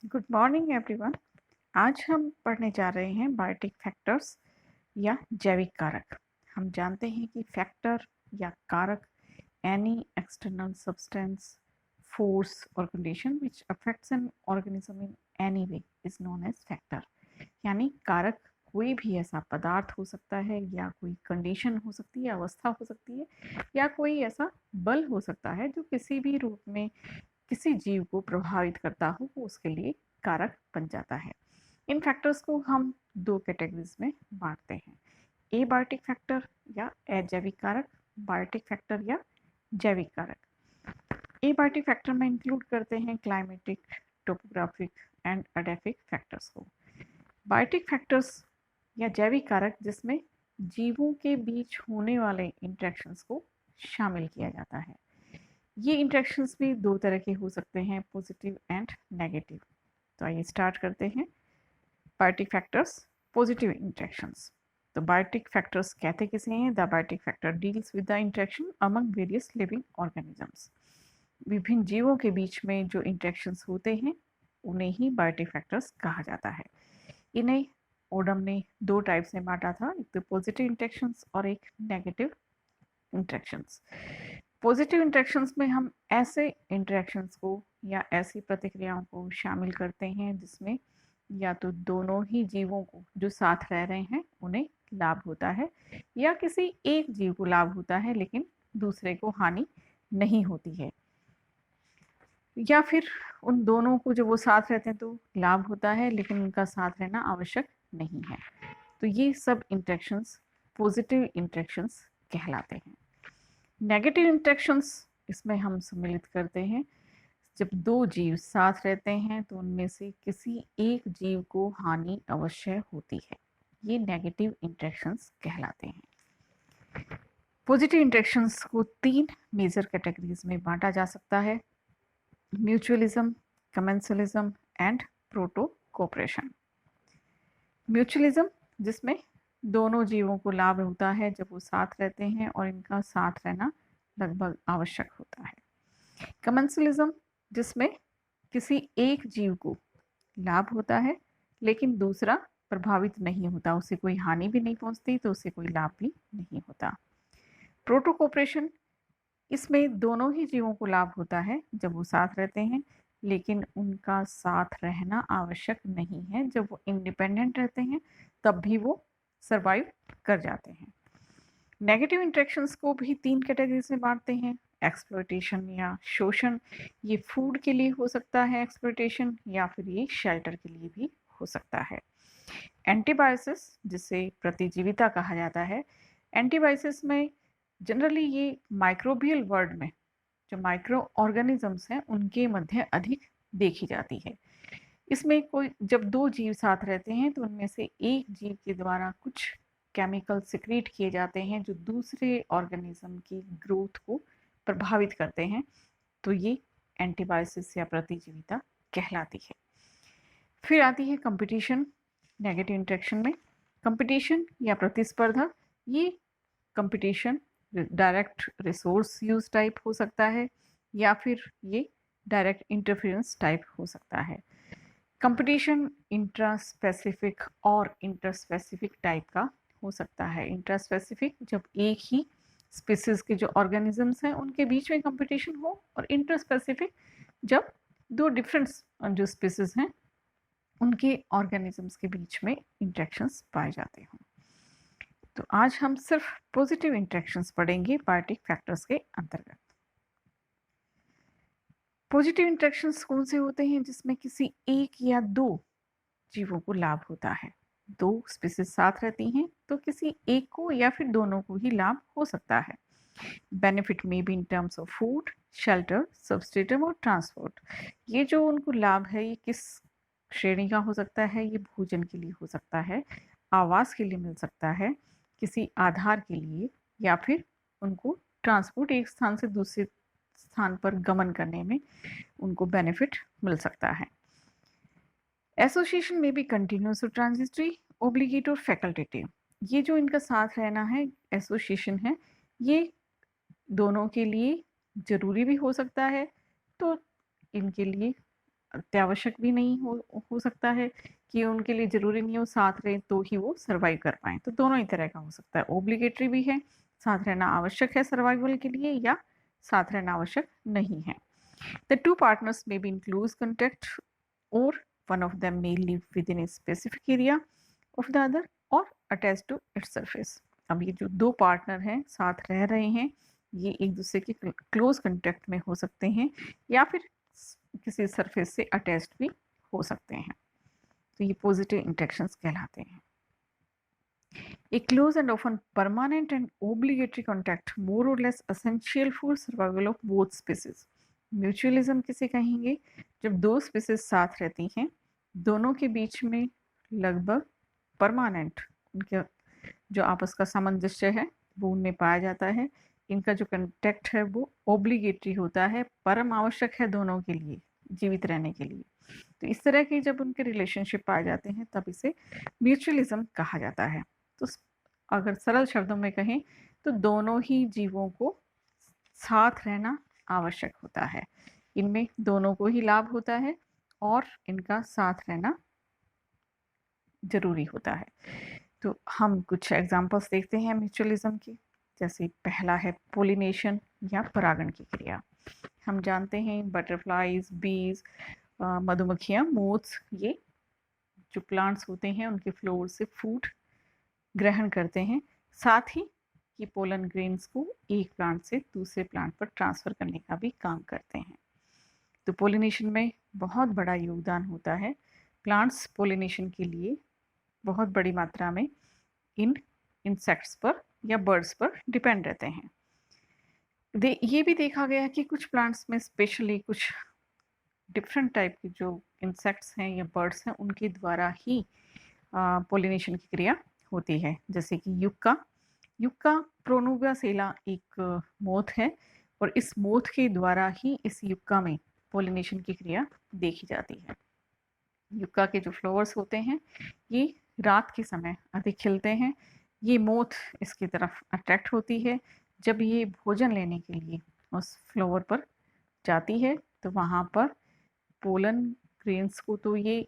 Good morning everyone. आज हम पढ़ने जा रहे हैं बायोटिक फैक्टर्स या जैविक कारक। हम जानते हैं कि फैक्टर या कारक एनी एक्सटर्नल सब्सटेंस, फोर्स और condition which affects an organism in any way is known age factor. यानी कारक कोई भी ऐसा पदार्थ हो सकता है या कोई कंडीशन हो सकती है, अवस्था हो सकती है, या कोई ऐसा बल हो सकता है जो किसी भी रूप में किसी जीव को प्रभावित करता हो, वो उसके लिए कारक बन जाता है। इन फैक्टर्स को हम दो कैटेगरीज में बांटते हैं, ए बायोटिक फैक्टर या अजैविक कारक, बायोटिक फैक्टर या जैविक कारक। ए बायोटिक फैक्टर में इंक्लूड करते हैं climatic, topographic and edaphic factors को। बायोटिक फैक्टर्स या जैविक कारक जिसमें जीवों के बीच होने वाले इंटरेक्शंस को शामिल किया जाता है। ये इंटरेक्शंस भी दो तरह के हो सकते हैं, पॉजिटिव एंड नेगेटिव। तो आइए स्टार्ट करते हैं। Biotic factors, positive interactions. तो बायोटिक फैक्टर्स कहते किसे हैं? The biotic factor deals with the interaction among various living organisms. विभिन्न जीवों के बीच में जो इंटरेक्शंस होते हैं उन्हें ही बायोटिक फैक्टर्स कहा जाता है। इन्हें ओडम ने दो टाइप्स में बांटा था, एक तो पॉजिटिव इंटरेक्शंस और एक नेगेटिव इंटरेक्शंस। पॉजिटिव इंटरेक्शंस में हम ऐसे इंटरेक्शंस को या ऐसी प्रतिक्रियाओं को शामिल करते हैं जिसमें या तो दोनों ही जीवों को जो साथ रह रहे हैं उन्हें लाभ होता है, या किसी एक जीव को लाभ होता है लेकिन दूसरे को हानि नहीं होती है, या फिर उन दोनों को जब वो साथ रहते हैं तो लाभ होता है लेकिन उनका साथ रहना आवश्यक नहीं है। तो ये सब इंटरेक्शंस पॉजिटिव इंटरेक्शंस कहलाते हैं। नेगेटिव इंटरेक्शंस इसमें हम सम्मिलित करते हैं जब दो जीव साथ रहते हैं तो उनमें से किसी एक जीव को हानि अवश्य होती है। ये नेगेटिव इंटरेक्शंस कहलाते हैं। पॉजिटिव इंटरेक्शंस को तीन मेजर कैटेगरीज में बांटा जा सकता है, mutualism, commensalism and proto cooperation. Mutualism जिसमें दोनों जीवों को लाभ होता है जब वो साथ रहते हैं और इनका साथ रहना लगभग आवश्यक होता है। कमेंसलिज्म जिसमें किसी एक जीव को लाभ होता है लेकिन दूसरा प्रभावित नहीं होता, उसे कोई हानि भी नहीं पहुंचती तो उसे कोई लाभ भी नहीं होता। प्रोटो कोऑपरेशन इसमें दोनों ही जीवों को लाभ होता है जब वो साथ रहते हैं लेकिन उनका साथ रहना आवश्यक नहीं है। जब वो इंडिपेंडेंट रहते हैं तब भी वो सरवाइव कर जाते हैं। नेगेटिव इंटरेक्शंस को भी तीन कैटेगरीज में बांटते हैं, एक्सप्लॉयटेशन या शोषण। ये फूड के लिए हो सकता है एक्सप्लॉयटेशन, या फिर ये शेल्टर के लिए भी हो सकता है। एंटीबायोसिस जिसे प्रतिजीविता कहा जाता है, एंटीबायोसिस में जनरली ये माइक्रोबियल वर्ल्ड में जो माइक्रो ऑर्गेनिजम्स हैं उनके मध्य अधिक देखी जाती है। इसमें कोई जब दो जीव साथ रहते हैं तो उनमें से एक जीव के द्वारा कुछ केमिकल सिक्रीट किए जाते हैं जो दूसरे ऑर्गेनिज्म की ग्रोथ को प्रभावित करते हैं, तो ये एंटीबायोसिस या प्रतिजीविता कहलाती है। फिर आती है कंपटीशन। नेगेटिव इंटरेक्शन में कंपटीशन या प्रतिस्पर्धा, ये competition direct resource use type हो सकता है या फिर ये डायरेक्ट इंटरफेरेंस टाइप हो सकता है। कंपटीशन इंट्रा स्पेसिफिक और इंटरस्पेसिफिक टाइप का हो सकता है। इंट्रा स्पेसिफिक जब एक ही स्पीसीज के जो ऑर्गेनिजम्स हैं उनके बीच में कंपटीशन हो, और इंटर स्पेसिफिक जब दो डिफरेंट जो स्पीसीज हैं उनके ऑर्गेनिजम्स के बीच में इंटरेक्शंस पाए जाते हों। तो आज हम सिर्फ पॉजिटिव इंटरेक्शंस पढ़ेंगे बायोटिक फैक्टर्स के अंतर्गत। पॉजिटिव इंटरेक्शंस कौन से होते हैं? जिसमें किसी एक या दो जीवों को लाभ होता है। दो स्पीसीज साथ रहती हैं तो किसी एक को या फिर दोनों को ही लाभ हो सकता है। बेनिफिट में be in terms of food, shelter, substratum और ट्रांसपोर्ट। ये जो उनको लाभ है ये किस श्रेणी का हो सकता है? ये भोजन के लिए हो सकता है, आवास के लिए मिल सकता है, किसी आधार के लिए, या फिर उनको ट्रांसपोर्ट एक स्थान से दूसरे स्थान पर गमन करने में उनको बेनिफिट मिल सकता है। एसोसिएशन में भी कंटिन्यूस और ट्रांजिटरी, ओब्लिगेट और फैकल्टेटिव। ये जो इनका साथ रहना है एसोसिएशन है, ये दोनों के लिए जरूरी भी हो सकता है, तो इनके लिए अत्यावश्यक भी नहीं हो सकता है कि उनके लिए ज़रूरी नहीं है वो साथ रहें तो ही वो सर्वाइव कर पाएँ। तो दोनों ही तरह का हो सकता है, ऑब्लिगेटरी भी है, साथ रहना आवश्यक है सर्वाइवल के लिए, या साथ रहना आवश्यक नहीं है। The two partners may be in close contact, or one of them may live within a specific area of the other or attached to its surface. अब ये जो दो पार्टनर हैं साथ रह रहे हैं, ये एक दूसरे के क्लोज कंटेक्ट में हो सकते हैं या फिर किसी सरफेस से अटैच्ड भी हो सकते हैं। तो ये पॉजिटिव इंटरेक्शंस कहलाते हैं। A close and often permanent and obligatory contact, more or less essential for survival of both species. Mutualism किसे कहेंगे? जब दो स्पीसीज साथ रहती हैं, दोनों के बीच में लगभग परमानेंट उनके जो आपस का सामंजस्य है वो उनमें पाया जाता है। इनका जो कंटेक्ट है वो ऑब्लिगेटरी होता है, परम आवश्यक है दोनों के लिए जीवित रहने के लिए। तो इस तरह के जब उनके रिलेशनशिप पाए जाते हैं तब इसे म्यूचुअलिज्म कहा जाता है। तो अगर सरल शब्दों में कहें तो दोनों ही जीवों को साथ रहना आवश्यक होता है, इनमें दोनों को ही लाभ होता है और इनका साथ रहना जरूरी होता है। तो हम कुछ एग्जाम्पल्स देखते हैं म्यूचुअलिज्म की। जैसे पहला है पोलिनेशन या परागण की क्रिया। हम जानते हैं बटरफ्लाईज, बीज, मधुमक्खियाँ, मोथ्स, ये जो प्लांट्स होते हैं उनके फ्लोर से फूड ग्रहण करते हैं, साथ ही ये पोलन ग्रेन्स को एक प्लांट से दूसरे प्लांट पर ट्रांसफ़र करने का भी काम करते हैं। तो पोलिनेशन में बहुत बड़ा योगदान होता है। प्लांट्स पोलिनेशन के लिए बहुत बड़ी मात्रा में इन इंसेक्ट्स पर या बर्ड्स पर डिपेंड रहते हैं। ये भी देखा गया है कि कुछ प्लांट्स में स्पेशली कुछ डिफरेंट टाइप के जो इंसेक्ट्स हैं या बर्ड्स हैं उनके द्वारा ही पोलिनेशन की क्रिया होती है। जैसे कि युक्का प्रोनुगासेला एक मोथ है और इस मोथ के द्वारा ही इस युक्का में पोलिनेशन की क्रिया देखी जाती है। युक्का के जो फ्लावर्स होते हैं ये रात के समय अधिक खिलते हैं। ये मोथ इसकी तरफ अट्रैक्ट होती है। जब ये भोजन लेने के लिए उस फ्लावर पर जाती है तो वहाँ पर पोलन ग्रेन्स को तो ये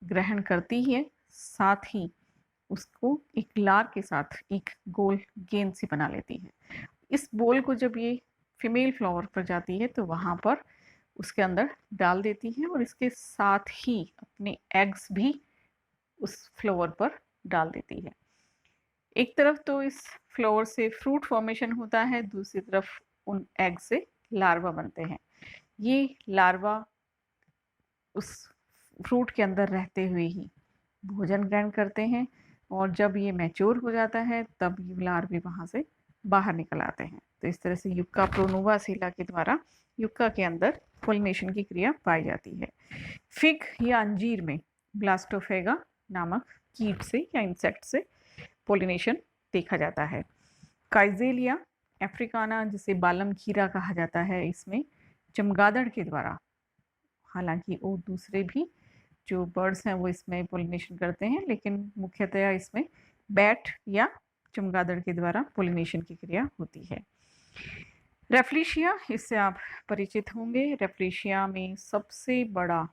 ग्रहण करती है, साथ ही उसको एक लार के साथ एक गोल गेंद सी बना लेती है। इस बोल को जब ये फीमेल फ्लावर पर जाती है तो वहाँ पर उसके अंदर डाल देती है और इसके साथ ही अपने एग्स भी उस फ्लावर पर डाल देती है। एक तरफ तो इस फ्लावर से फ्रूट फॉर्मेशन होता है, दूसरी तरफ उन एग से लार्वा बनते हैं। ये लार्वा उस फ्रूट के अंदर रहते हुए ही भोजन ग्रहण करते हैं और जब ये मैच्योर हो जाता है तब ये लार्वे वहाँ से बाहर निकल आते हैं। तो इस तरह से युक्का प्रोनुगासेला के द्वारा युक्का के अंदर पोलिनेशन की क्रिया पाई जाती है। फिग या अंजीर में ब्लास्टोफेगा नामक कीट से या इंसेक्ट से पोलिनेशन देखा जाता है। काइजेलिया अफ्रीकाना, जिसे बालम खीरा कहा जाता है, इसमें चमगादड़ के द्वारा, हालांकि और दूसरे भी जो बर्ड्स हैं वो इसमें पोलिनेशन करते हैं, लेकिन मुख्यतया इसमें बैट या चमगादड़ के द्वारा पोलिनेशन की क्रिया होती है। रेफ्लिशिया, इससे आप परिचित होंगे। रेफ्लिशिया में सबसे बड़ा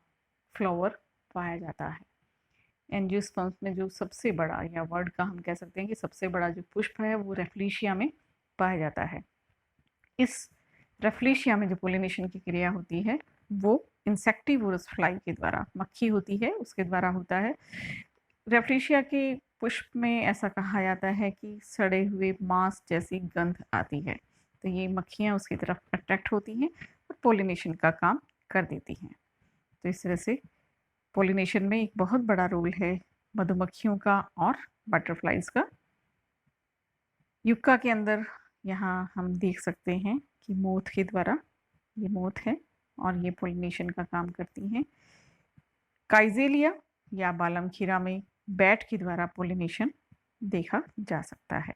फ्लावर पाया जाता है। एंजियोस्पर्म्स में जो सबसे बड़ा, या वर्ड का हम कह सकते हैं कि सबसे बड़ा जो पुष्प है वो रेफ्लिशिया में पाया जाता है। इस रेफ्लिशिया में जो पोलिनेशन की क्रिया होती है वो इंसेक्टिवोरस फ्लाई के द्वारा, मक्खी होती है उसके द्वारा होता है। रेफ्लिशिया के पुष्प में ऐसा कहा जाता है कि सड़े हुए मांस जैसी गंध आती है, तो ये मक्खियाँ उसकी तरफ अट्रैक्ट होती हैं और पोलिनेशन का काम कर देती हैं। तो इस तरह से पोलिनेशन में एक बहुत बड़ा रोल है मधुमक्खियों का और बटरफ्लाइज का। युक्का के अंदर यहाँ हम देख सकते हैं कि मोथ के द्वारा, ये मोथ है और ये पोलिनेशन का काम करती हैं। काइजेलिया या बालम खीरा में बैट के द्वारा पोलिनेशन देखा जा सकता है।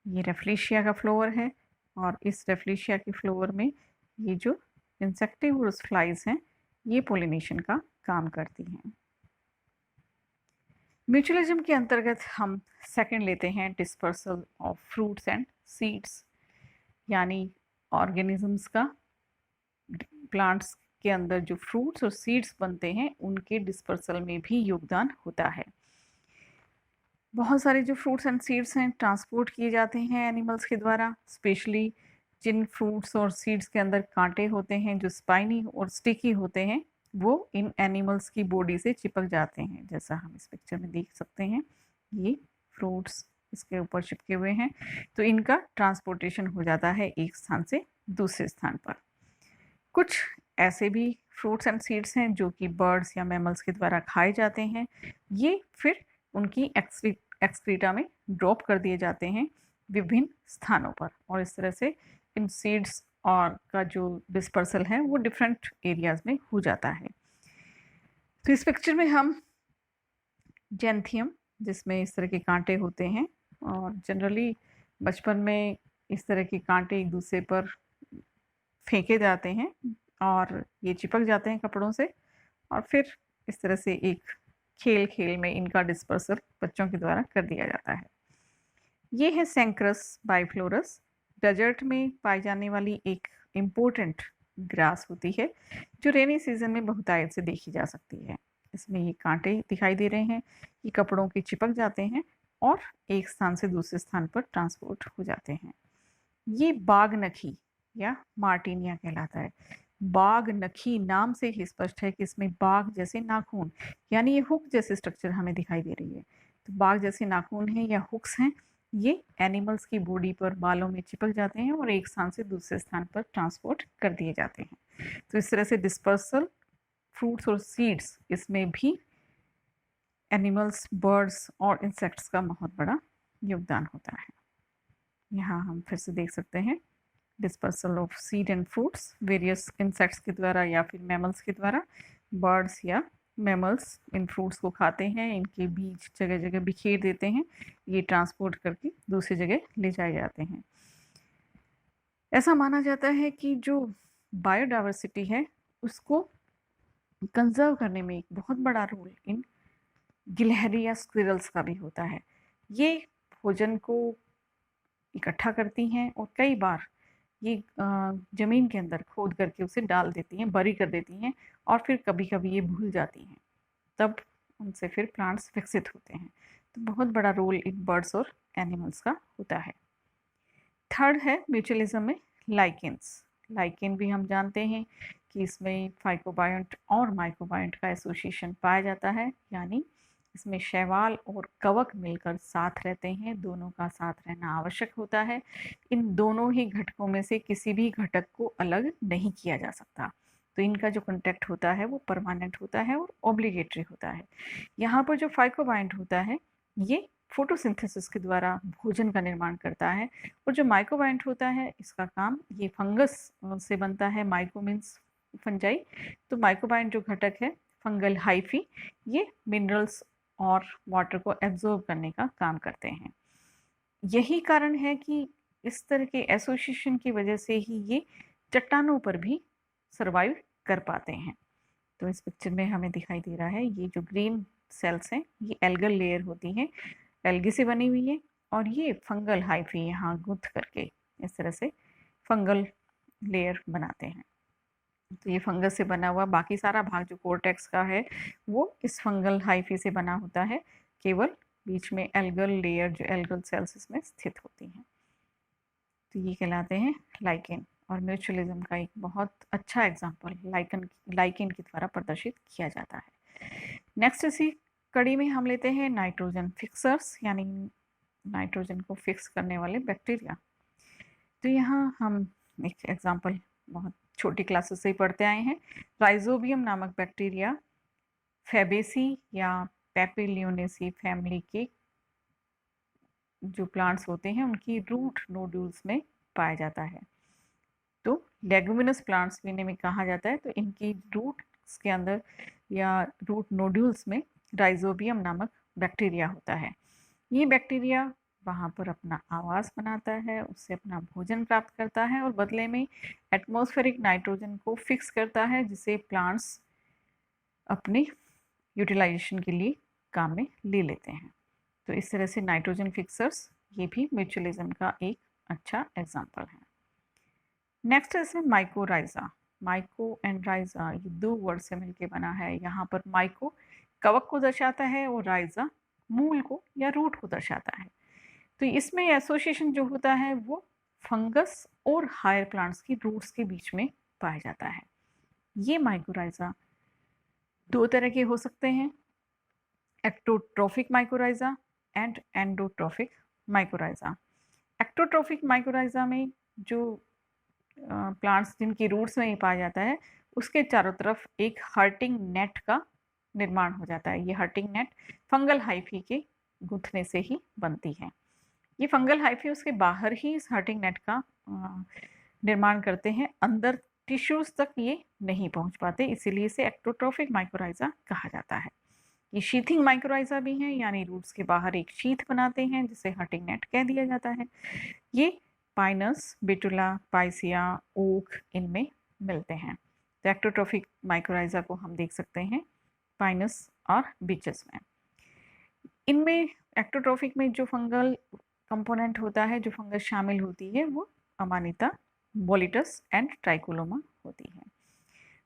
ये रेफ्लिशिया का फ्लावर है और इस रेफ्लिशिया के फ्लावर में ये जो इंसेक्टिवोरस फ्लाइज हैं ये पोलिनेशन का काम करती हैं। म्यूचुअलिज्म के अंतर्गत हम सेकंड लेते हैं dispersal of fruits and seeds, यानी ऑर्गेनिजम्स का प्लांट्स के अंदर जो फ्रूट्स और सीड्स बनते हैं उनके डिस्पर्सल में भी योगदान होता है। बहुत सारे जो फ्रूट्स एंड सीड्स हैं ट्रांसपोर्ट किए जाते हैं एनिमल्स के द्वारा, स्पेशली जिन फ्रूट्स और सीड्स के अंदर कांटे होते हैं जो स्पाइनी और स्टिकी होते हैं वो इन एनिमल्स की बॉडी से चिपक जाते हैं। जैसा हम इस पिक्चर में देख सकते हैं, ये फ्रूट्स इसके ऊपर चिपके हुए हैं, तो इनका ट्रांसपोर्टेशन हो जाता है एक स्थान से दूसरे स्थान पर। कुछ ऐसे भी फ्रूट्स एंड सीड्स हैं जो कि बर्ड्स या मैमल्स के द्वारा खाए जाते हैं, ये फिर उनकी एक्सक्रीटा में ड्रॉप कर दिए जाते हैं विभिन्न स्थानों पर, और इस तरह से इन सीड्स और का जो डिस्पर्सल है वो डिफरेंट एरियाज में हो जाता है। तो इस पिक्चर में हम जेंथियम, जिसमें इस तरह के कांटे होते हैं, और जनरली बचपन में इस तरह के कांटे एक दूसरे पर फेंके जाते हैं और ये चिपक जाते हैं कपड़ों से, और फिर इस तरह से एक खेल में इनका डिस्पर्सल बच्चों के द्वारा कर दिया जाता है। ये है सेंक्रस बाइफ्लोरस, डेजर्ट में पाई जाने वाली एक इम्पोर्टेंट ग्रास होती है जो रेनी सीजन में बहुतायत से देखी जा सकती है। इसमें ये कांटे दिखाई दे रहे हैं, ये कपड़ों के चिपक जाते हैं और एक स्थान से दूसरे स्थान पर ट्रांसपोर्ट हो जाते हैं। ये बाघनखी या मार्टिनिया कहलाता है। बाघनखी नाम से ही स्पष्ट है कि इसमें बाघ जैसे नाखून यानी ये हुक जैसे स्ट्रक्चर हमें दिखाई दे रही है। तो बाघ जैसे नाखून हैं या हुक्स हैं, ये एनिमल्स की बॉडी पर बालों में चिपक जाते हैं और एक स्थान से दूसरे स्थान पर ट्रांसपोर्ट कर दिए जाते हैं। तो इस तरह से डिस्पर्सल फ्रूट्स और सीड्स, इसमें भी एनिमल्स, बर्ड्स और इंसेक्ट्स का बहुत बड़ा योगदान होता है। यहाँ हम फिर से देख सकते हैं dispersal of seed and fruits various insects के द्वारा या फिर मैमल्स के द्वारा। बर्ड्स या मैमल्स इन फ्रूट्स को खाते हैं, इनके बीज जगह जगह बिखेर देते हैं, ये ट्रांसपोर्ट करके दूसरी जगह ले जाए जाते हैं। ऐसा माना जाता है कि जो बायोडाइवर्सिटी है उसको कंजर्व करने में एक बहुत बड़ा रोल इन गिलहरी या स्क्विरल्स का भी होता है। ये भोजन को इकट्ठा करती हैं और कई बार ये ज़मीन के अंदर खोद करके उसे डाल देती हैं, बरी कर देती हैं, और फिर कभी कभी ये भूल जाती हैं, तब उनसे फिर प्लांट्स विकसित होते हैं। तो बहुत बड़ा रोल इन बर्ड्स और एनिमल्स का होता है। थर्ड है म्यूचुअलिज्म में लाइकेंस। लाइकेन भी हम जानते हैं कि इसमें फाइकोबायंट और माइकोबायंट का एसोसिएशन पाया जाता है, यानी इसमें शैवाल और कवक मिलकर साथ रहते हैं, दोनों का साथ रहना आवश्यक होता है। इन दोनों ही घटकों में से किसी भी घटक को अलग नहीं किया जा सकता, तो इनका जो कॉन्टैक्ट होता है वो परमानेंट होता है और ऑब्लिगेटरी होता है। यहाँ पर जो फाइकोबायंट होता है ये फोटोसिंथेसिस के द्वारा भोजन का निर्माण करता है, और जो माइकोबायंट होता है इसका काम, ये फंगस से बनता है, माइको मीन्स फंजाई, तो माइकोबायंट जो घटक है फंगल हाइफी, ये मिनरल्स और वाटर को एब्जॉर्ब करने का काम करते हैं। यही कारण है कि इस तरह के एसोसिएशन की वजह से ही ये चट्टानों पर भी सरवाइव कर पाते हैं। तो इस पिक्चर में हमें दिखाई दे रहा है ये जो ग्रीन सेल्स हैं ये एल्गल लेयर होती हैं, एल्गी से बनी हुई है, और ये फंगल हाइफी यहाँ गुथ करके इस तरह से फंगल लेयर बनाते हैं। तो ये फंगस से बना हुआ बाकी सारा भाग जो कोर्टेक्स का है वो इस फंगल हाइफी से बना होता है, केवल बीच में एल्गल लेयर जो एल्गल सेल्स इसमें स्थित होती हैं। तो ये कहलाते हैं लाइकेन, और म्यूचुअलिज्म का एक बहुत अच्छा एग्जाम्पल लाइकेन के द्वारा प्रदर्शित किया जाता है। नेक्स्ट इसी कड़ी में हम लेते हैं नाइट्रोजन फिक्सर्स, यानी नाइट्रोजन को फिक्स करने वाले बैक्टीरिया। तो यहाँ हम एक एग्जाम्पल बहुत छोटी क्लासेस से ही पढ़ते आए हैं। राइजोबियम नामक बैक्टीरिया फैबेसी या पेपिलियोनेसी फैमिली के जो प्लांट्स होते हैं उनकी रूट नोड्यूल्स में पाया जाता है। तो लेगुमिनस प्लांट्स भी इन्हें कहा जाता है, तो इनकी रूट्स के अंदर या रूट नोड्यूल्स में राइजोबियम नामक बैक्टीरिया होता है। ये बैक्टीरिया वहाँ पर अपना आवास बनाता है, उससे अपना भोजन प्राप्त करता है और बदले में एटमॉस्फेरिक नाइट्रोजन को फिक्स करता है, जिसे प्लांट्स अपने यूटिलाइजेशन के लिए काम में ले लेते हैं। तो इस तरह से नाइट्रोजन फिक्सर्स ये भी म्यूचुअलिज्म का एक अच्छा एग्जाम्पल है। नेक्स्ट है इसमें माइकोराइजा। माइको एंड राइजा, ये दो वर्ड से मिलके बना है। यहाँ पर माइको कवक को दर्शाता है और राइजा मूल को या रूट को दर्शाता है। तो इसमें एसोसिएशन जो होता है वो फंगस और हायर प्लांट्स की रूट्स के बीच में पाया जाता है। ये माइकोराइजा दो तरह के हो सकते हैं, एक्टोट्रोफिक माइकोराइजा एंड एंडोट्रोफिक माइकोराइजा। एक्टोट्रोफिक माइकोराइजा में जो प्लांट्स जिनकी रूट्स में ही पाया जाता है उसके चारों तरफ एक हर्टिंग नेट का निर्माण हो जाता है। ये हर्टिंग नेट फंगल हाइफी के गूंथने से ही बनती है। ये फंगल हाइफी उसके बाहर ही इस हर्टिंग नेट का निर्माण करते हैं, अंदर टिश्यूज तक ये नहीं पहुंच पाते, इसीलिए इसे एक्टोट्रोफिक माइकोराइजा कहा जाता है। ये शीथिंग माइकोराइजा भी हैं, यानी रूट्स के बाहर एक शीथ बनाते हैं जिसे हर्टिंग नेट कह दिया जाता है। ये पाइनस, बेटुला, पाइसिया, ओक इनमें मिलते हैं। तो एक्टोट्रोफिक माइकोराइजा को हम देख सकते हैं पाइनस और बीचेस में। इनमें एक्टोट्रोफिक में जो फंगल कंपोनेंट होता है, जो फंगस शामिल होती है, वो अमानिता, बोलिटस एंड ट्राइकोलोमा होती है।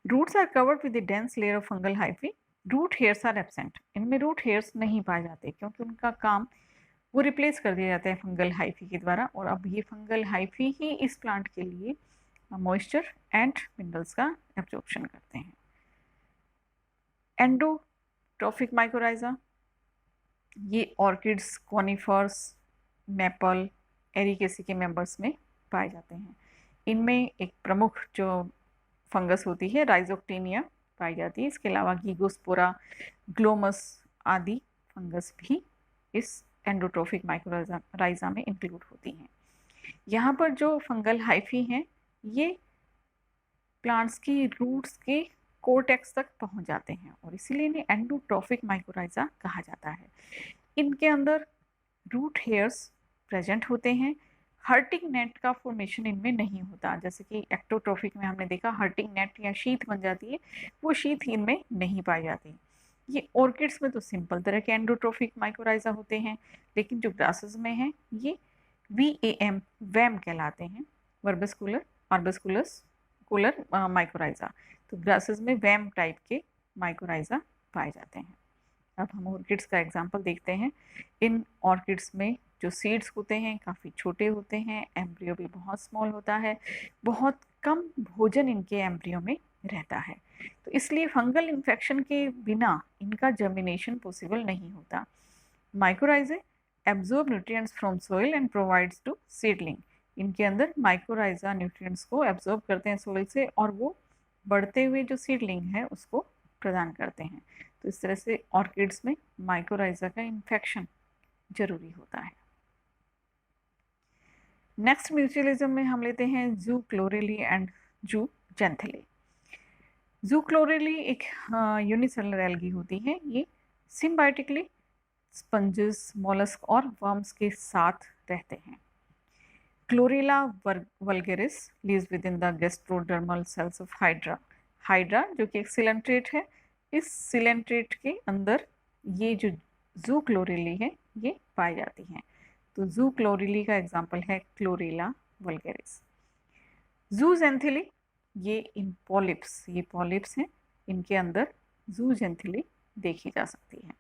Roots are covered with a dense layer of fungal hyphae. Root hairs are absent. इनमें रूट हेयर्स नहीं पाए जाते क्योंकि उनका काम वो रिप्लेस कर दिया जाता है फंगल हाइफी के द्वारा, और अब ये फंगल हाइफी ही इस प्लांट के लिए मॉइस्चर एंड मिनरल्स का एब्जॉर्प्शन करते हैं। एंडोट्रोफिक माइकोराइजा, ये ऑर्किड्स, कॉनिफर्स, मैपल, एरिकेसी के मेंबर्स में पाए जाते हैं। इनमें एक प्रमुख जो फंगस होती है राइजोक्टेनिया पाई जाती है। इसके अलावा गीगोस्पोरा, ग्लोमस आदि फंगस भी इस एंडोट्रोफिक माइकोराइजा में इंक्लूड होती हैं। यहाँ पर जो फंगल हाइफी हैं ये प्लांट्स की रूट्स के कोर्टेक्स तक पहुँच जाते हैं और इसीलिए इन्हें एंडोट्रोफिक माइकोराइजा कहा जाता है। इनके अंदर रूट हेयर्स प्रेजेंट होते हैं। हर्टिंग नेट का फॉर्मेशन इनमें नहीं होता, जैसे कि एक्टोट्रोफिक में हमने देखा हर्टिंग नेट या शीथ बन जाती है, वो शीथ इनमें नहीं पाई जाती। ये ऑर्किड्स में तो सिंपल तरह के एंडोट्रोफिक माइकोराइजा होते हैं, लेकिन जो ग्रासेस में हैं ये VAM वैम कहलाते हैं, वर्बस्कुलर आर्बस्कुलस कुलर माइकोराइजा। तो ग्रासेस में वैम टाइप के माइकोराइजा पाए जाते हैं। अब हम ऑर्किड्स का एग्जाम्पल देखते हैं। इन ऑर्किड्स में जो सीड्स होते हैं काफ़ी छोटे होते हैं, एम्ब्रियो भी बहुत स्मॉल होता है, बहुत कम भोजन इनके एम्ब्रियो में रहता है, तो इसलिए फंगल इन्फेक्शन के बिना इनका जर्मिनेशन पॉसिबल नहीं होता। Mycorrhizae absorb nutrients from soil and provides to seedling. इनके अंदर माइकोराइजा न्यूट्रिएंट्स को एब्जॉर्ब करते हैं सॉइल से और वो बढ़ते हुए जो सीडलिंग है उसको प्रदान करते हैं। तो इस तरह से ऑर्किड्स में माइकोराइजा का इन्फेक्शन जरूरी होता है। नेक्स्ट म्यूचुअलिज्म में हम लेते हैं ज़ूक्लोरेली एंड ज़ूजेंथिली। ज़ूक्लोरेली एक यूनिसेलुलर एल्गी होती है। ये सिम्बायोटिकली स्पंजेस, मोलस्क और वर्म्स के साथ रहते हैं। Chlorella vulgaris lives within the gastrodermal cells of Hydra। Hydra जो कि एक सिलेंट्रेट है, इस सिलेंट्रेट के अंदर ये जो ज़ूक्लोरेली है ये पाई जाती हैं। तो ज़ूक्लोरेली का एग्जाम्पल है क्लोरेला वल्गेरिस। ज़ूजेंथिली ये इन पॉलिप्स, ये पॉलिप्स हैं, इनके अंदर ज़ूजेंथिली देखी जा सकती है।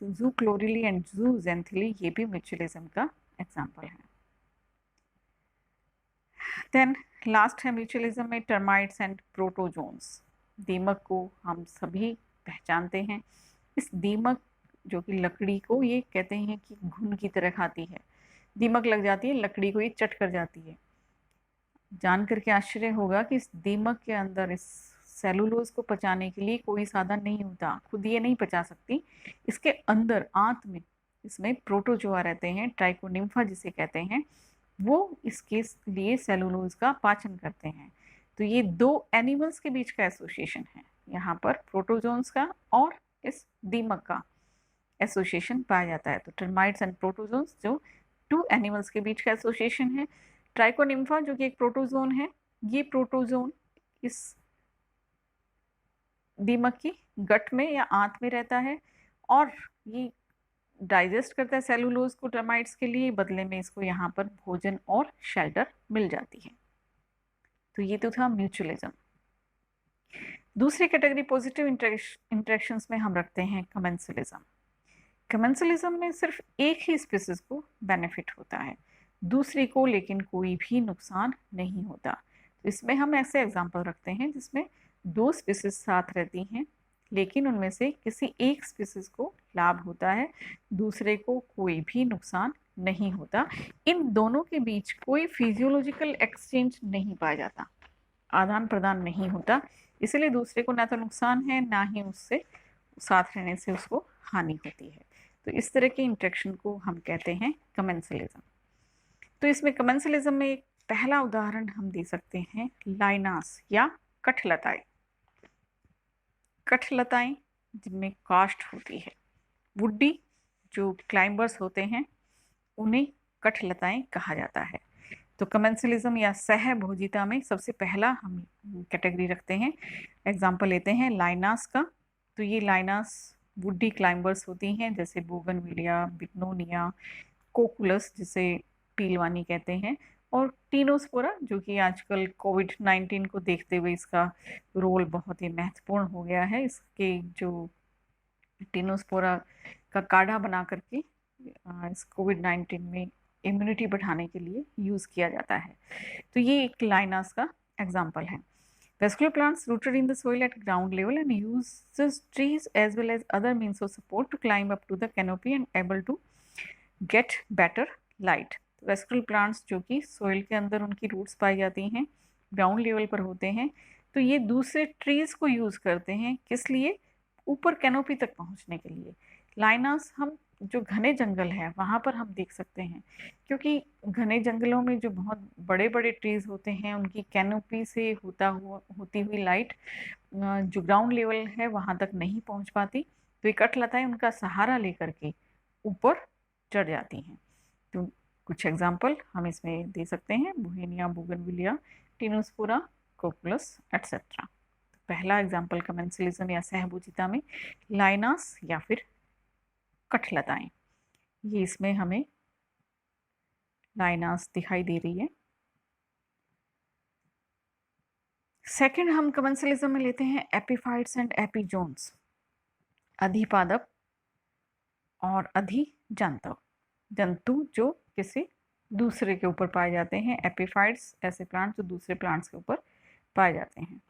तो ज़ूक्लोरेली एंड ज़ूजेंथिली ये भी म्यूचुअलिज्म का एग्जाम्पल है। देन लास्ट है म्यूचुअलिज्म में टर्माइट्स एंड प्रोटोजोन्स। दीमक को हम सभी पहचानते हैं। इस दीमक जो कि लकड़ी को ये कहते हैं कि घुन की तरह खाती है, दीमक लग जाती है लकड़ी को ये चट कर जाती है। जान करके आश्चर्य होगा कि इस दीमक के अंदर इस सेलुलोज को पचाने के लिए कोई साधन नहीं होता, खुद ये नहीं पचा सकती। इसके अंदर आंत में इसमें प्रोटोजोआ रहते हैं, ट्राइकोनिम्फा जिसे कहते हैं, वो इसके लिए सेलुलोज का पाचन करते हैं। तो ये दो एनिमल्स के बीच का एसोसिएशन है, यहाँ पर प्रोटोजोन्स का और इस दीमक का एसोसिएशन पाया जाता है। तो टर्माइट्स एंड प्रोटोजोन्स जो टू एनिमल्स के बीच का एसोसिएशन है। ट्राइकोनिम्फा जो कि एक प्रोटोजोन है, ये प्रोटोजोन इस दीमक की गट में या आंत में रहता है और ये डाइजेस्ट करता है सेलुलोज को टर्माइट्स के लिए, बदले में इसको यहाँ पर भोजन और शेल्टर मिल जाती है। तो ये तो था म्यूचुअलिज्म। दूसरी कैटेगरी पॉजिटिव इंटरेक्शंस में हम रखते हैं कमेंसलिज्म। कमेंसलिज्म में सिर्फ एक ही स्पीसीज को बेनिफिट होता है, दूसरी को लेकिन कोई भी नुकसान नहीं होता। तो इसमें हम ऐसे एग्जाम्पल रखते हैं जिसमें दो स्पीसीज साथ रहती हैं लेकिन उनमें से किसी एक स्पीसीज को लाभ होता है, दूसरे को कोई भी नुकसान नहीं होता। इन दोनों के बीच कोई फिजियोलॉजिकल एक्सचेंज नहीं पाया जाता, आदान प्रदान नहीं होता, इसलिए दूसरे को ना तो नुकसान है ना ही उससे साथ रहने से उसको हानि होती है। तो इस तरह के इंटरेक्शन को हम कहते हैं कमेंसलिज्म। तो इसमें कमेंसलिज्म में एक पहला उदाहरण हम दे सकते हैं लाइनास या कठलताएं। कठलताएं जिनमें कास्ट होती है, वुडी जो क्लाइंबर्स होते हैं उन्हें कठलताएं कहा जाता है। तो कमेंसलिज्म या सहभोजिता में सबसे पहला हम कैटेगरी रखते हैं, एग्जाम्पल लेते हैं लाइनास का। तो ये लाइनास वुडी क्लाइंबर्स होती हैं जैसे बोगनविलिया, बिग्नोनिया, कोकुलस जिसे पीलवानी कहते हैं, और टीनोस्पोरा जो कि आजकल कोविड-19 को देखते हुए इसका रोल बहुत ही महत्वपूर्ण हो गया है। इसके जो टीनोस्पोरा का काढ़ा बना करके इस कोविड-19 में इम्यूनिटी बढ़ाने के लिए यूज़ किया जाता है। तो ये एक लाइनास का एग्जाम्पल है। Vascular plants rooted in the soil at ground level and uses trees as well as other means of support to climb up to the canopy and able to get better light. Vascular plants जो कि soil के अंदर उनकी roots पाई जाती हैं, ground level पर होते हैं, तो ये दूसरे ट्रीज को यूज़ करते हैं किस लिए? ऊपर कैनोपी तक पहुंचने के लिए। लाइनास हम जो घने जंगल है वहाँ पर हम देख सकते हैं, क्योंकि घने जंगलों में जो बहुत बड़े बड़े ट्रीज होते हैं उनकी कैनोपी से होती हुई लाइट जो ग्राउंड लेवल है वहाँ तक नहीं पहुँच पाती, तो ये कठलताएं उनका सहारा लेकर के ऊपर चढ़ जाती हैं। तो कुछ एग्जाम्पल हम इसमें दे सकते हैं, बुहेनिया, बोगनविलिया, टीनोस्पोरा, कोकुलस एटसेट्रा। पहला एग्जाम्पल कमेंसलिज्म या सहभोजिता में लाइनास या फिर कठलताएं, ये इसमें हमें लाइनास दिखाई दे रही है। सेकंड हम कमेंसलिज्म में लेते हैं एपिफाइट्स एंड एपिजोन्स, अधिपादप और अधिजंतु, जंतु जो किसी दूसरे के ऊपर पाए जाते हैं। एपिफाइट्स ऐसे प्लांट्स जो दूसरे प्लांट्स के ऊपर पाए जाते हैं।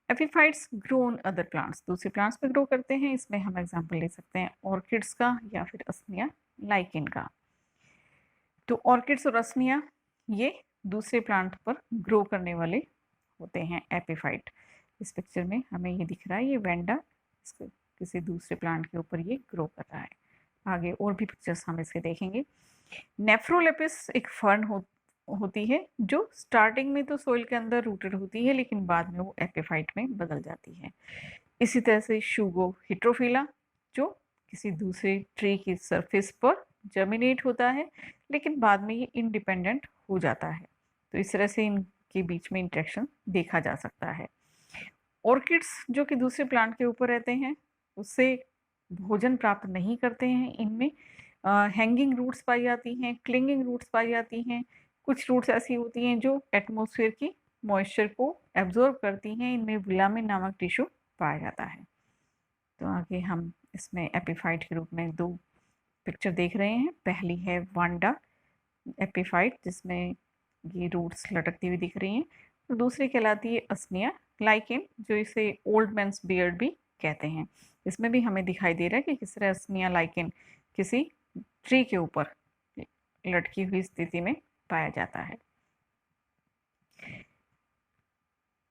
Epiphytes grow on other plants, दूसरे प्लांट्स पे ग्रो करते हैं। इसमें हम एग्जांपल ले सकते हैं ऑर्किड्स का या फिर असनिया लाइकेन का। तो ऑर्किड्स और असनिया ये दूसरे प्लांट पर ग्रो करने वाले होते हैं एपिफाइट। इस पिक्चर में हमें ये दिख रहा है, ये वेंडा किसी दूसरे प्लांट के ऊपर ये ग्रो कर रहा है। आगे और भी पिक्चर्स हम इसके देखेंगे। नेफ्रोलेपिस एक फर्न होती है जो स्टार्टिंग में तो सोइल के अंदर रूटेड होती है लेकिन बाद में वो एपिफाइट में बदल जाती है। इसी तरह से शुगो हिट्रोफिला जो किसी दूसरे ट्री की सरफेस पर जर्मिनेट होता है लेकिन बाद में ये इंडिपेंडेंट हो जाता है। तो इस तरह से इनके बीच में इंटरेक्शन देखा जा सकता है। ऑर्किड्स जो कि दूसरे प्लांट के ऊपर रहते हैं उससे भोजन प्राप्त नहीं करते हैं, इनमें हैंगिंग रूट्स पाई जाती हैं, क्लिंगिंग रूट्स पाई जाती हैं। कुछ रूट्स ऐसी होती हैं जो एटमॉस्फेयर की मॉइस्चर को एब्जॉर्ब करती हैं, इनमें विलामिन नामक टिश्यू पाया जाता है। तो आगे हम इसमें एपिफाइट के रूप में दो पिक्चर देख रहे हैं। पहली है वांडा एपिफाइट जिसमें ये रूट्स लटकती हुई दिख रही हैं, तो दूसरी कहलाती है असनिया लाइकेन जो इसे ओल्ड मैन्स बियर्ड भी कहते हैं। इसमें भी हमें दिखाई दे रहा है कि किस तरह असनिया लाइकेन किसी ट्री के ऊपर लटकी हुई स्थिति में पाया जाता है।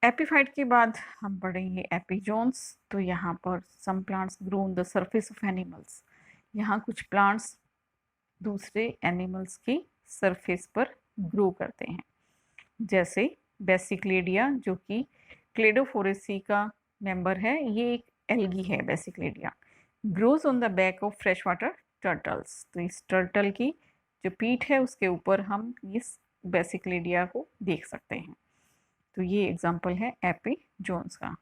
एपिफाइट के बाद हम पढ़ेंगे एपिजोन्स। तो यहाँ पर some plants grow on the surface of animals, यहाँ कुछ प्लांट्स दूसरे एनिमल्स की सरफेस पर ग्रो करते हैं, जैसे बेसिक्लेडिया जो कि क्लेडोफोरेसी का मेंबर है, ये एक एल्गी है basicladia, grows on the back of fresh water turtles. तो इस टर्टल की जो पीठ है उसके ऊपर हम इस बेसिक्लेडिया को देख सकते हैं। तो ये एग्जाम्पल है एपिजोन्स का।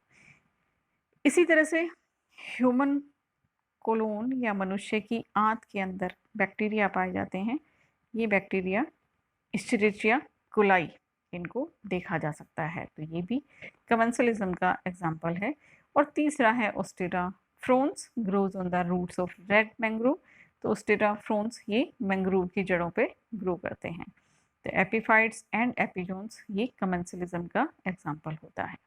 इसी तरह से ह्यूमन कोलोन या मनुष्य की आंत के अंदर बैक्टीरिया पाए जाते हैं। ये बैक्टीरिया इस्चेरिचिया कोलाई इनको देखा जा सकता है। तो ये भी कमेंसलिज्म का एग्जाम्पल है। और तीसरा है ostrea frons grows on the roots of red mangrove. तो ओस्टेरा फ्रोन्स ये मैंग्रोव की जड़ों पे ग्रो करते हैं। तो एपीफाइट्स एंड एपिजोन्स ये कमेंसलिज्म का एग्जाम्पल होता है।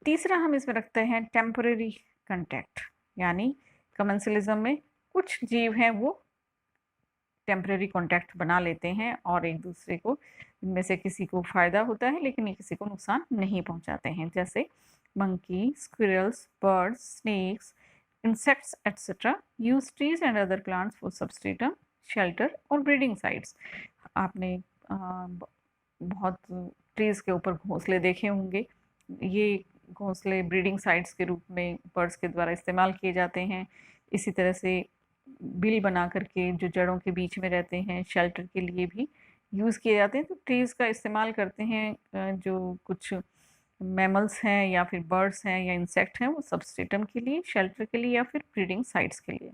तीसरा हम इसमें रखते हैं टेम्परेरी कंटैक्ट, यानी कमेंसलिज्म में कुछ जीव हैं वो टेम्परेरी कॉन्टैक्ट बना लेते हैं और एक दूसरे को, इनमें से किसी को फ़ायदा होता है लेकिन ये किसी को नुकसान नहीं पहुंचाते हैं, जैसे monkey, squirrels, birds, snakes, insects etcetera use trees and other plants for substratum, shelter और ब्रीडिंग साइट्स। आपने बहुत ट्रीज के ऊपर घोंसले देखे होंगे। ये घोंसले ब्रीडिंग साइट्स के रूप में बर्ड्स के द्वारा इस्तेमाल किए जाते हैं। इसी तरह से बिल बना करके जो जड़ों के बीच में रहते हैं शेल्टर के लिए भी यूज़ किए जाते हैं। तो ट्रीज़ का इस्तेमाल करते हैं जो कुछ मैमल्स हैं या फिर बर्ड्स हैं या इंसेक्ट हैं, वो सबस्ट्रेटम के लिए, शेल्टर के लिए या फिर ब्रीडिंग साइट्स के लिए।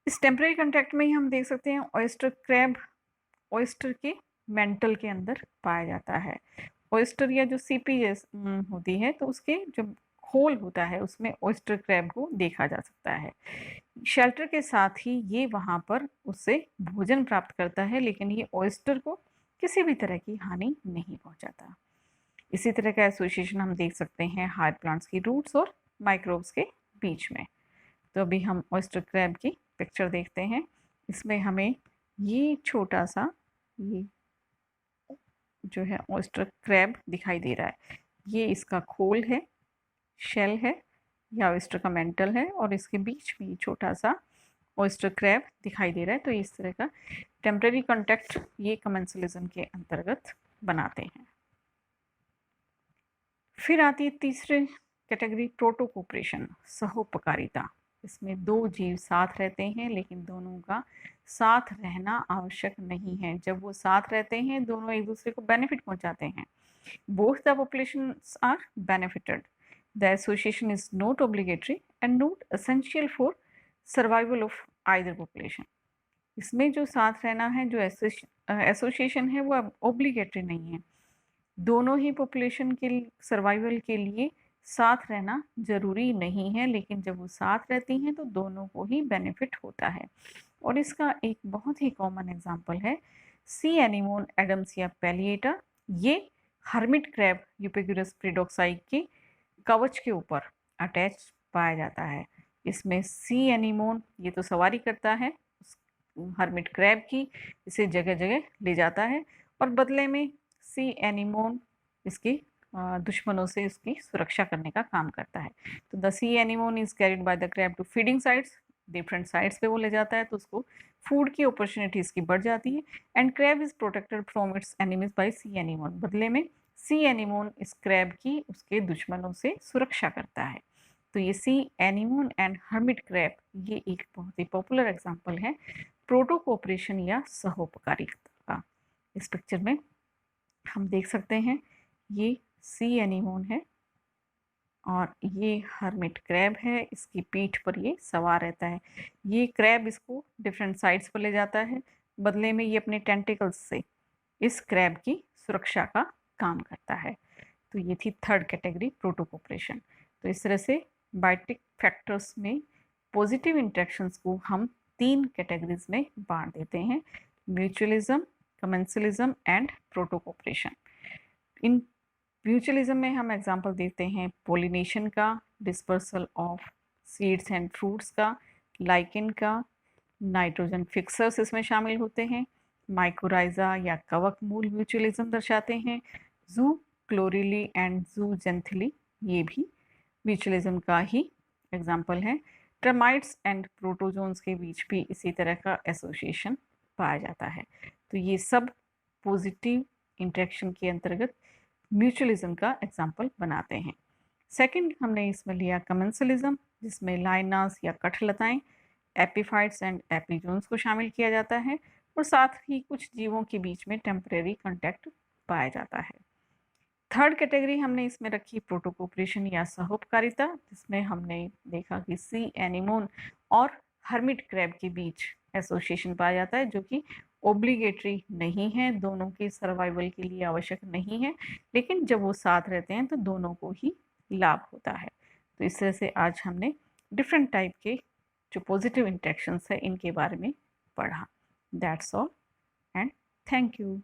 इस टेम्परेरी कॉन्टैक्ट में ही हम देख सकते हैं ऑयस्टर क्रैब ऑयस्टर के मेंटल के अंदर पाया जाता है। ऑयस्टर या जो सीपी होती है तो उसके जो खोल होता है उसमें ऑयस्टर क्रैब को देखा जा सकता है। शेल्टर के साथ ही ये वहाँ पर उससे भोजन प्राप्त करता है, लेकिन ये ऑयस्टर को किसी भी तरह की हानि नहीं पहुँचाता। इसी तरह का एसोसिएशन हम देख सकते हैं हायर प्लांट्स की रूट्स और माइक्रोब्स के बीच में। तो अभी हम ऑयस्टर क्रैब की पिक्चर देखते हैं। इसमें हमें ये छोटा सा ये जो है ऑयस्टर क्रैब दिखाई दे रहा है। ये इसका खोल है, शेल है या ऑयस्टर का मेंटल है, और इसके बीच में छोटा सा ऑयस्टर क्रैब दिखाई दे रहा है। तो इस तरह का टेम्परेरी कॉन्टैक्ट ये कमेंसलिज्म के अंतर्गत बनाते हैं। फिर आती है तीसरी कैटेगरी प्रोटोकोपरेशन, सहोपकारिता। इसमें दो जीव साथ रहते हैं लेकिन दोनों का साथ रहना आवश्यक नहीं है। जब वो साथ रहते हैं दोनों एक दूसरे को बेनिफिट पहुंचाते हैं। Both the populations are benefited. The association is not obligatory and not essential for survival of either population. इसमें जो साथ रहना है, जो एसोसिएशन है, वो ऑब्लिगेटरी नहीं है। दोनों ही पॉपुलेशन के सर्वाइवल के लिए साथ रहना जरूरी नहीं है, लेकिन जब वो साथ रहती हैं तो दोनों को ही बेनिफिट होता है। और इसका एक बहुत ही कॉमन एग्जांपल है सी एनीमोन एडम्सिया पैलिएटा। ये हर्मिट क्रैब यूपेगुरस प्रीडोक्साई के कवच के ऊपर अटैच पाया जाता है। इसमें सी एनीमोन ये तो सवारी करता है हर्मिट क्रैब की, इसे जगह जगह ले जाता है, और बदले में सी एनीमोन इसके दुश्मनों से इसकी सुरक्षा करने का काम करता है। तो the sea anemone is carried by the crab to feeding sites. Different sites पे वो ले जाता है तो उसको फूड की अपॉर्चुनिटीज की बढ़ जाती है। And crab is protected from its enemies by sea anemone. बदले में सी एनीमोन इस क्रैब की उसके दुश्मनों से सुरक्षा करता है। तो ये सी एनीमोन एंड हर्मिट क्रैब ये एक बहुत ही पॉपुलर एग्जाम्पल है प्रोटो कोऑपरेशन या सहोपकारिता का। इस पिक्चर में हम देख सकते हैं ये सी एनीमोन है और ये हर्मिट क्रैब है, इसकी पीठ पर ये सवार रहता है। ये क्रैब इसको डिफरेंट साइड्स पर ले जाता है, बदले में ये अपने टेंटिकल्स से इस क्रैब की सुरक्षा का काम करता है। तो ये थी थर्ड कैटेगरी प्रोटोकोपरेशन। तो इस तरह से बायोटिक फैक्टर्स में पॉजिटिव इंटरेक्शंस को हम 3 कैटेगरीज में बांट देते हैं, म्यूचुअलिज्म, कमेंसलिज्म एंड प्रोटोकोपरेशन। इन म्यूचुअलिज्म में हम एग्जांपल देते हैं पोलिनेशन का, dispersal of seeds and fruits का, लाइकेन का, नाइट्रोजन फिक्सर्स इसमें शामिल होते हैं, माइकोराइजा या कवक मूल म्यूचुअलिज्म दर्शाते हैं, जू क्लोरिली एंड जू जेंथली ये भी म्यूचुअलिज्म का ही एग्जाम्पल है। टर्माइट्स एंड प्रोटोजोन्स के बीच भी इसी तरह का एसोसिएशन पाया जाता है। तो ये सब पॉजिटिव इंटरेक्शन के अंतर्गत म्यूचुअलिज्म का एग्जाम्पल बनाते हैं। सेकंड हमने इसमें लिया कमेंसलिज्म, जिसमें लाइनास या कठलताएं, एपीफाइट्स एंड एपिजोन्स को शामिल किया जाता है, और साथ ही कुछ जीवों के बीच में टेम्परेरी कॉन्टैक्ट पाया जाता है। थर्ड कैटेगरी हमने इसमें रखी प्रोटोकोपरेशन या सहोपकारिता, जिसमें हमने देखा कि सी एनीमोन और हर्मिट क्रैब के बीच एसोसिएशन पाया जाता है, जो कि ओब्लिगेटरी नहीं है, दोनों के सर्वाइवल के लिए आवश्यक नहीं है, लेकिन जब वो साथ रहते हैं तो दोनों को ही लाभ होता है। तो इस तरह से आज हमने डिफरेंट टाइप के जो पॉजिटिव इंटरेक्शंस है इनके बारे में पढ़ा। That's all and thank you.